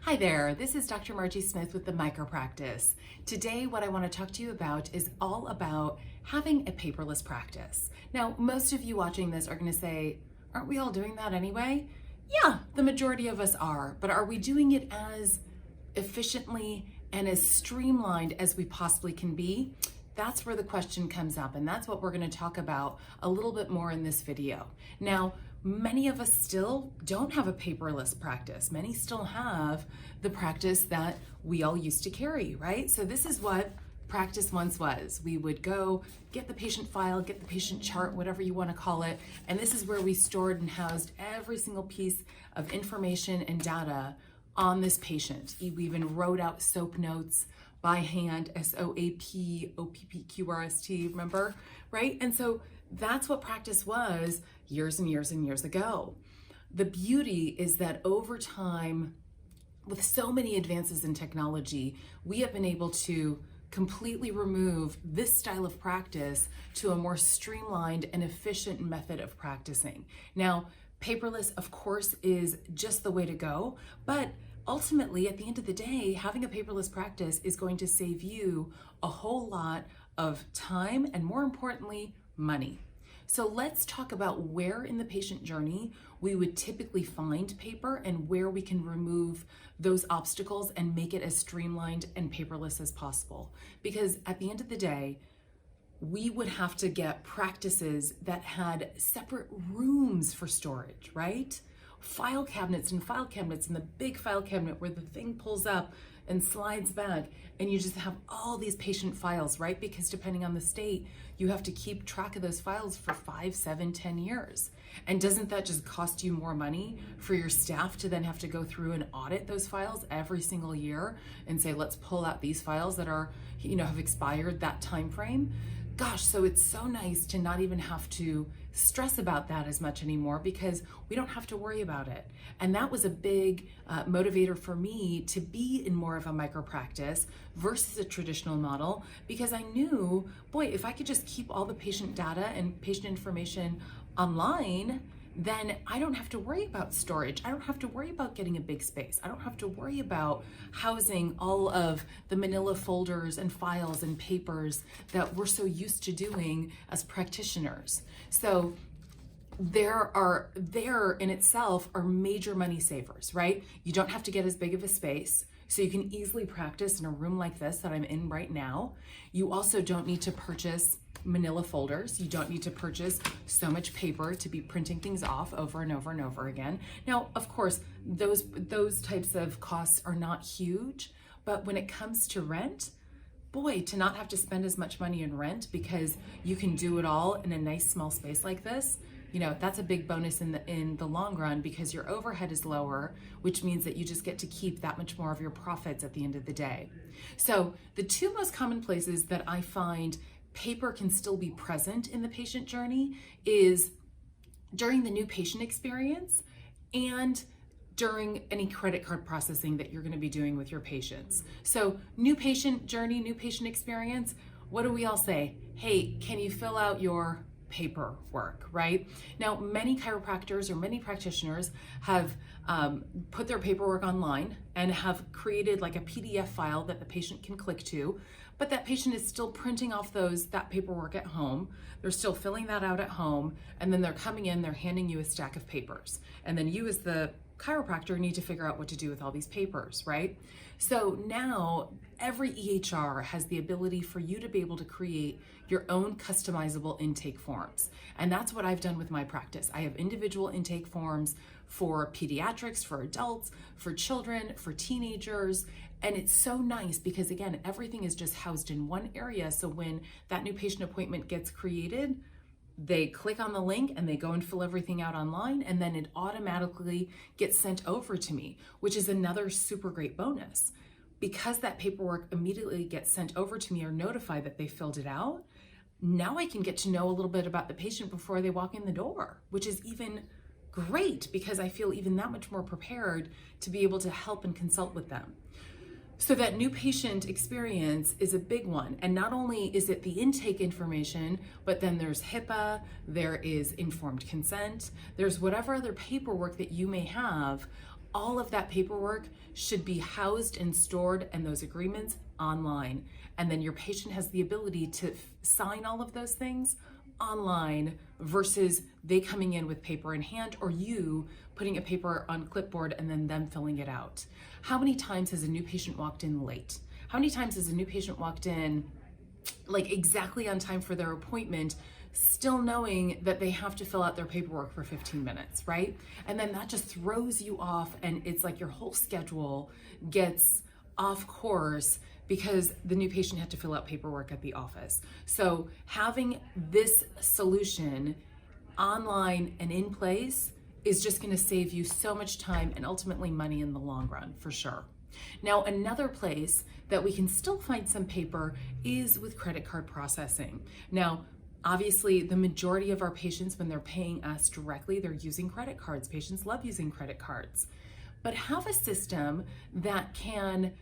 Hi there, this is Dr. Margie Smith with the Micropractice. Today what I want to talk to you about is all about having a paperless practice. Now, most of you watching this are going to say, aren't we all doing that anyway? Yeah, the majority of us are, but are we doing it as efficiently and as streamlined as we possibly can be? That's where the question comes up, and that's what we're going to talk about a little bit more in this video. Now, many of us still don't have a paperless practice. Many still have the practice that we all used to carry, right? So this is what practice once was. We would go get the patient file, get the patient chart, whatever you want to call it, and this is where we stored and housed every single piece of information and data on this patient. We even wrote out SOAP notes by hand, SOAP, OPPQRST, remember, right? And so that's what practice was years and years and years ago. The beauty is that over time, with so many advances in technology, we have been able to completely remove this style of practice to a more streamlined and efficient method of practicing. Now, paperless, of course, is just the way to go, but ultimately, at the end of the day, having a paperless practice is going to save you a whole lot of time and, more importantly, money. So let's talk about where in the patient journey we would typically find paper and where we can remove those obstacles and make it as streamlined and paperless as possible. Because at the end of the day, we would have to get practices that had separate rooms for storage, right? File cabinets and the big file cabinet where the thing pulls up and slides back and you just have all these patient files, right? Because depending on the state, you have to keep track of those files for 5, 7, 10 years. And doesn't that just cost you more money for your staff to then have to go through and audit those files every single year and say, let's pull out these files that are, have expired that time frame? Gosh, so it's so nice to not even have to stress about that as much anymore because we don't have to worry about it. And that was a big motivator for me to be in more of a micro practice versus a traditional model, because I knew, boy, if I could just keep all the patient data and patient information online, then I don't have to worry about storage. I don't have to worry about getting a big space. I don't have to worry about housing all of the manila folders and files and papers that we're so used to doing as practitioners. So there in itself are major money savers, right? You don't have to get as big of a space, so you can easily practice in a room like this that I'm in right now. You also don't need to purchase manila folders. You don't need to purchase so much paper to be printing things off over and over and over again. Now, of course, those types of costs are not huge, but when it comes to rent, boy, to not have to spend as much money in rent because you can do it all in a nice small space like this, that's a big bonus in the long run because your overhead is lower, which means that you just get to keep that much more of your profits at the end of the day. So the two most common places that I find paper can still be present in the patient journey is during the new patient experience and during any credit card processing that you're going to be doing with your patients. So new patient journey, new patient experience, what do we all say? Hey, can you fill out your paperwork, right? Now, many chiropractors or many practitioners have put their paperwork online and have created like a PDF file that the patient can click to, but that patient is still printing off that paperwork at home. They're still filling that out at home, and then they're coming in, they're handing you a stack of papers. And then you as the chiropractor need to figure out what to do with all these papers, right? So now every EHR has the ability for you to be able to create your own customizable intake forms. And that's what I've done with my practice. I have individual intake forms for pediatrics, for adults, for children, for teenagers. And it's so nice because, again, everything is just housed in one area. So when that new patient appointment gets created, they click on the link and they go and fill everything out online, and then it automatically gets sent over to me, which is another super great bonus. Because that paperwork immediately gets sent over to me or notified that they filled it out, now I can get to know a little bit about the patient before they walk in the door, which is even great because I feel even that much more prepared to be able to help and consult with them. So that new patient experience is a big one. And not only is it the intake information, but then there's HIPAA, there is informed consent, there's whatever other paperwork that you may have all of that paperwork should be housed and stored and those agreements online. And then your patient has the ability to sign all of those things online versus they coming in with paper in hand or you putting a paper on clipboard and then them filling it out. How many times has a new patient walked in late? How many times has a new patient walked in like exactly on time for their appointment, still knowing that they have to fill out their paperwork for 15 minutes, right? And then that just throws you off and it's like your whole schedule gets off course because the new patient had to fill out paperwork at the office. So having this solution online and in place is just going to save you so much time and ultimately money in the long run, for sure. Now, another place that we can still find some paper is with credit card processing. Now, obviously, the majority of our patients, when they're paying us directly, they're using credit cards. Patients love using credit cards. But have a system that can,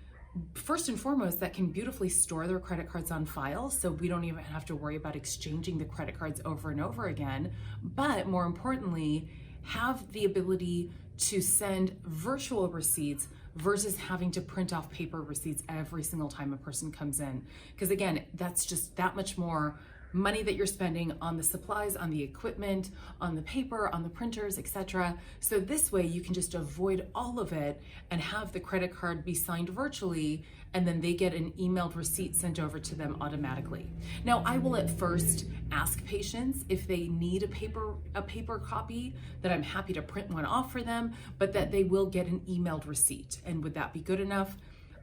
first and foremost, that can beautifully store their credit cards on file, so we don't even have to worry about exchanging the credit cards over and over again. But more importantly, have the ability to send virtual receipts versus having to print off paper receipts every single time a person comes in. Because again, that's just that much more money that you're spending on the supplies, on the equipment, on the paper, on the printers, etc. So this way you can just avoid all of it and have the credit card be signed virtually, and then they get an emailed receipt sent over to them automatically. Now, I will at first ask patients if they need a paper copy, that I'm happy to print one off for them, but that they will get an emailed receipt. And would that be good enough?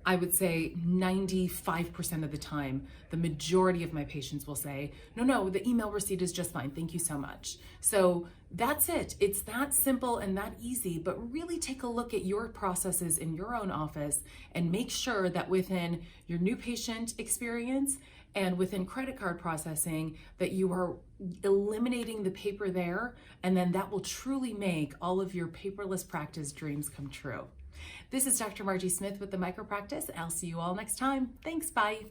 I would say 95% of the time, the majority of my patients will say, no, the email receipt is just fine. Thank you so much. So that's it. It's that simple and that easy, but really take a look at your processes in your own office and make sure that within your new patient experience and within credit card processing that you are eliminating the paper there, and then that will truly make all of your paperless practice dreams come true. This is Dr. Margie Smith with the Micropractice. I'll see you all next time. Thanks, bye.